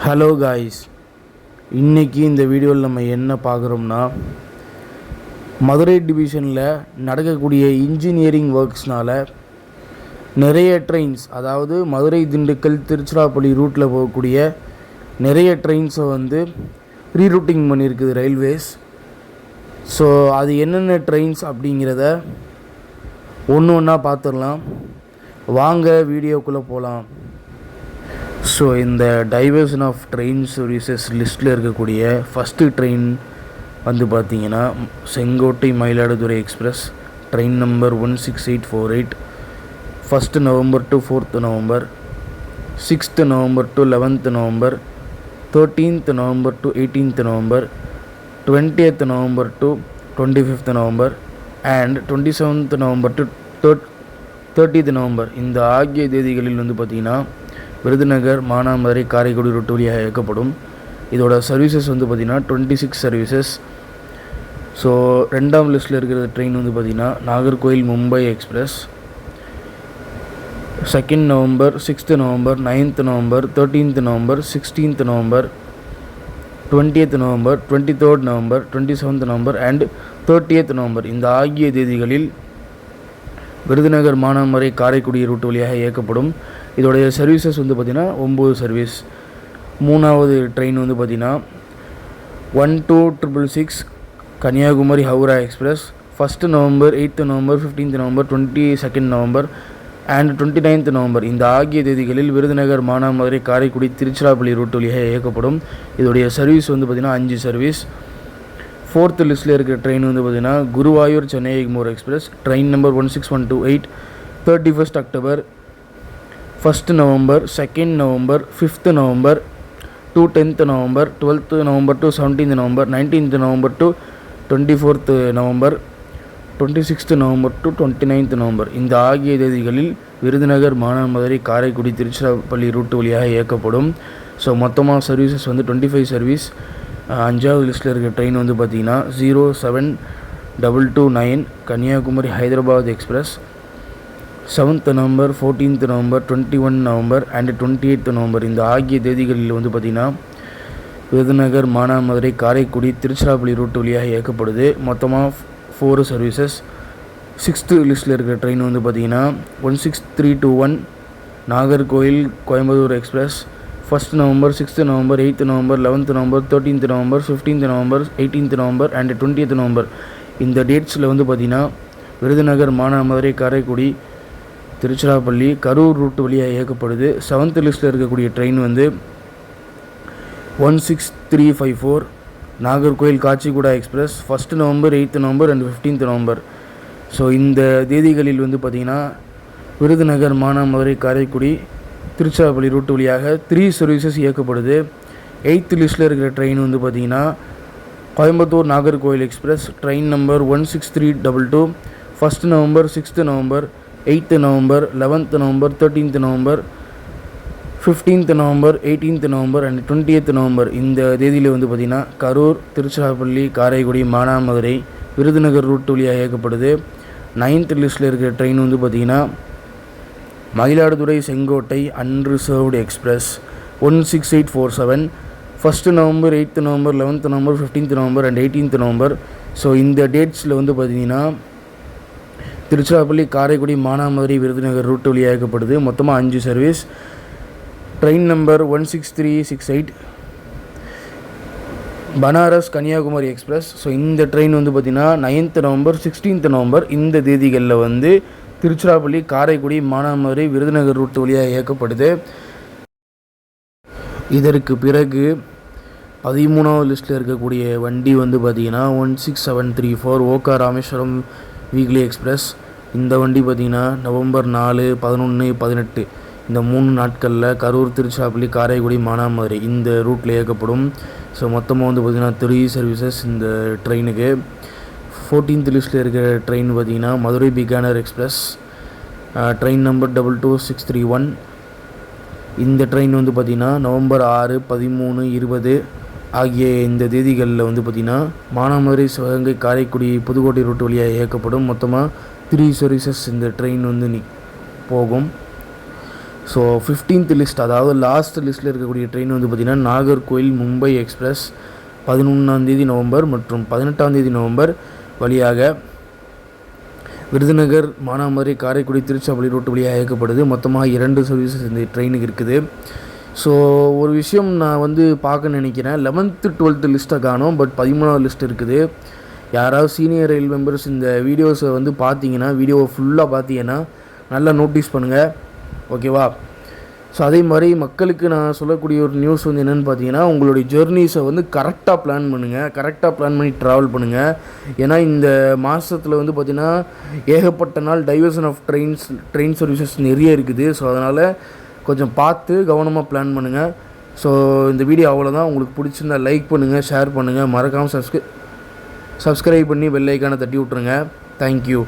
Hello guys, இன்றைக்கி இந்த வீடியோவில் நம்ம என்ன பார்க்குறோம்னா, மதுரை டிவிஷனில் நடக்கக்கூடிய இன்ஜினியரிங் ஒர்க்ஸ்னால் நிறைய ட்ரெயின்ஸ், அதாவது மதுரை திண்டுக்கல் திருச்சிராப்பள்ளி ரூட்டில் போகக்கூடிய நிறைய ட்ரெயின்ஸை ரீரூட்டிங் பண்ணியிருக்குது ரயில்வேஸ். ஸோ அது என்னென்ன ட்ரெயின்ஸ் அப்படிங்கிறத ஒன்று ஒன்றா பார்த்துடலாம். வாங்க வீடியோக்குள்ளே போகலாம். ஸோ இந்த டைவர்ஷன் ஆஃப் ட்ரெயின் சர்வீசஸ் லிஸ்ட்டில் இருக்கக்கூடிய ஃபஸ்ட்டு ட்ரெயின் பார்த்திங்கன்னா Sengottai Mayiladuthurai express train number 16848, 1st November to 4th November, 6th November to 11th November, 13th November to 18th November, 20th November to 25th November and 27th November to 30th November. இந்த ஆகிய தேதிகளில் பார்த்திங்கன்னா Virudhunagar, Manamadurai, Karaikudi root வழியாக இயக்கப்படும். இதோட services பார்த்திங்கன்னா 26 services. So ரெண்டாம் லிஸ்ட்டில் இருக்கிற ட்ரெயின் பார்த்திங்கன்னா Nagercoil Mumbai express 2nd November, 6th November, 9th November, 13th November, 16th November, 20th November, 23rd November, 27th November and 30th November. இந்த ஆகிய தேதிகளில் விருதுநகர், மானாமதுரை, காரைக்குடி ரூட் வழியாக இயக்கப்படும். இதோடைய சர்வீசஸ் பார்த்திங்கன்னா 9 சர்வீஸ். மூணாவது ட்ரெயின் பார்த்திங்கன்னா 12666 Kanyakumari Howrah express 1st November, 8th November, 15th November, 22nd November and 29th November. இந்த ஆகிய தேதிகளில் விருதுநகர், மானாமதுரை, காரைக்குடி, திருச்சிராப்பள்ளி ரூட் வழியாக இயக்கப்படும். இதோடைய சர்வீஸ் பார்த்திங்கன்னா 5 சர்வீஸ். ஃபோர்த் லிஸ்ட்டில் இருக்கிற ட்ரெயின் பார்த்திங்கன்னா Guruvayur, Chennai Egmore express train number 16128, 31st October, 1st November, 2nd November, 5th November to 10th November, 12th November to 17th November, 19th November to 24th November, 26th November to 29th November. இந்த ஆகிய தேதிகளில் Virudhunagar, Manamadurai, Karaikudi, Tiruchirappalli root வழியாக இயக்கப்படும். So மொத்தமாக services 25 service. அஞ்சாவது லிஸ்ட்டில் இருக்கிற train பார்த்திங்கன்னா 07229 Kanyakumari Hyderabad express 7th November, 14th November, 21 November and 28th November. இந்த ஆகிய தேதிகளில் பார்த்திங்கன்னா விருதுநகர், மானாமதுரை, காரைக்குடி, திருச்சிராப்பள்ளி ரூட் வழியாக இயக்கப்படுது. மொத்தமாக 4 சர்வீசஸ். 6th லிஸ்ட்டில் இருக்கிற ட்ரெயின் பார்த்திங்கன்னா 16321 Nagercoil Coimbatore express 1st November, 6th November, 8th November, 11th November, 13th November, 15th November, 18th November and 20th November. இந்த டேட்ஸில் பார்த்திங்கன்னா விருதுநகர், மானாமதுரை, காரைக்குடி, திருச்சிராப்பள்ளி, கரூர் ரூட் வழியாக இயக்கப்படுது. 7th லிஸ்ட்டில் இருக்கக்கூடிய train 16354 Nagercoil Kacheguda express 1st November, 8th November and 15th November. So இந்த தேதிகளில் பார்த்திங்கன்னா விருதுநகர், மானாமதுரை, காரைக்குடி, திருச்சிராப்பள்ளி ரூட் வழியாக 3 சர்வீசஸ் இயக்கப்படுது. 8th லிஸ்ட்டில் இருக்கிற ட்ரெயின் பார்த்திங்கன்னா Coimbatore Nagercoil express train number 16322 1st November, 6th November, 8th November, 11th November, 13th November, 15th November, 18th November and 20th November. இந்த தேதியில் பார்த்திங்கன்னா கரூர், திருச்சிராப்பள்ளி, காரைக்குடி, மானாமதுரை, விருதுநகர் ரூட் வழியாக இயக்கப்படுது. 9th லிஸ்ட்டில் இருக்கிற ட்ரெயின் பார்த்திங்கன்னா Mayiladuthurai Sengottai unreserved express 16847 1st November, 8th November, 11th November, 15th November and 18th November. So இந்த டேட்ஸில் பார்த்திங்கன்னா திருச்சிராப்பள்ளி, காரைக்குடி, மானாமதுரை, விருதுநகர் ரூட் வழியாக இயக்கப்படுது. மொத்தமாக 5 service. Train number 16368 Banaras Kanyakumari express. So இந்த ட்ரெயின் பார்த்திங்கன்னா 9th November, 16th November இந்த தேதிகளில் திருச்சிராப்பள்ளி, காரைக்குடி, மானாமதுரை, விருதுநகர் ரூட் வழியாக இயக்கப்படுது. இதற்கு பிறகு 13வது லிஸ்ட்டில் இருக்கக்கூடிய வண்டி பார்த்திங்கன்னா 16734 ஓகா ராமேஸ்வரம் வீக்லி எக்ஸ்பிரஸ். இந்த வண்டி பார்த்திங்கன்னா November 4, 11, 18 இந்த 3 நாட்களில் கரூர், திருச்சிராப்பள்ளி, காரைக்குடி, மானாமதுரை இந்த ரூட்டில் இயக்கப்படும். ஸோ மொத்தமாக பார்த்திங்கன்னா 3 சர்வீசஸ் இந்த ட்ரெயினுக்கு. 14th லிஸ்ட்டில் இருக்கிற ட்ரெயின் பார்த்திங்கன்னா Madurai Bikaner express train number 22631. இந்த ட்ரெயின் பார்த்திங்கன்னா November 6, 13, 20 ஆகிய இந்த தேதிகளில் பார்த்திங்கன்னா மானாமதுரை, சிவகங்கை, காரைக்குடி, புதுக்கோட்டை ரூட் வழியாக இயக்கப்படும். மொத்தமாக 3 சர்வீசஸ் இந்த ட்ரெயின் போகும். ஸோ 15th லிஸ்ட், அதாவது லாஸ்ட் லிஸ்ட்டில் இருக்கக்கூடிய ட்ரெயின் வந்து பார்த்திங்கன்னா நாகர்கோயில் மும்பை எக்ஸ்பிரஸ் 11ஆம் நவம்பர் மற்றும் 18ஆம் நவம்பர் வழியாக விருதுநகர், மானாமதுரை, காரைக்குடி, திருச்சிராப்பள்ளி ரூட் வழியாக இயக்கப்படுது. மொத்தமாக 2 சர்வீசஸ் இந்த ட்ரெயினுக்கு இருக்குது. ஸோ ஒரு விஷயம் நான் வந்து பார்க்க நினைக்கிறேன், 11th 12th லிஸ்ட்டை காணோம், பட் 13ஆவது லிஸ்ட் இருக்குது. யாராவது சீனியர் ரயில் மெம்பர்ஸ் இந்த வீடியோஸை வந்து பார்த்தீங்கன்னா, வீடியோவை ஃபுல்லாக பார்த்தீங்கன்னா நல்லா நோட்டீஸ் பண்ணுங்கள், ஓகேவா? ஸோ அதே மாதிரி மக்களுக்கு நான் சொல்லக்கூடிய ஒரு நியூஸ் வந்து என்னென்னு பார்த்தீங்கன்னா, உங்களுடைய ஜெர்னிஸை வந்து கரெக்டாக பிளான் பண்ணுங்கள், கரெக்டாக பிளான் பண்ணி ட்ராவல் பண்ணுங்கள். ஏன்னா இந்த மாதத்தில் வந்து பார்த்திங்கன்னா ஏகப்பட்ட நாள் டைவர்ஷன் ஆஃப் ட்ரெயின் சர்வீசஸ் நிறைய இருக்குது. ஸோ அதனால் கொஞ்சம் பார்த்து கவனமாக பிளான் பண்ணுங்கள். ஸோ இந்த வீடியோ அவ்வளோதான். உங்களுக்கு பிடிச்சிருந்தால் லைக் பண்ணுங்கள், ஷேர் பண்ணுங்கள், மறக்காமல் சப்ஸ்கிரைப் பண்ணி பெல் ஐக்கானை தட்டி விட்ருங்க. தேங்க்யூ.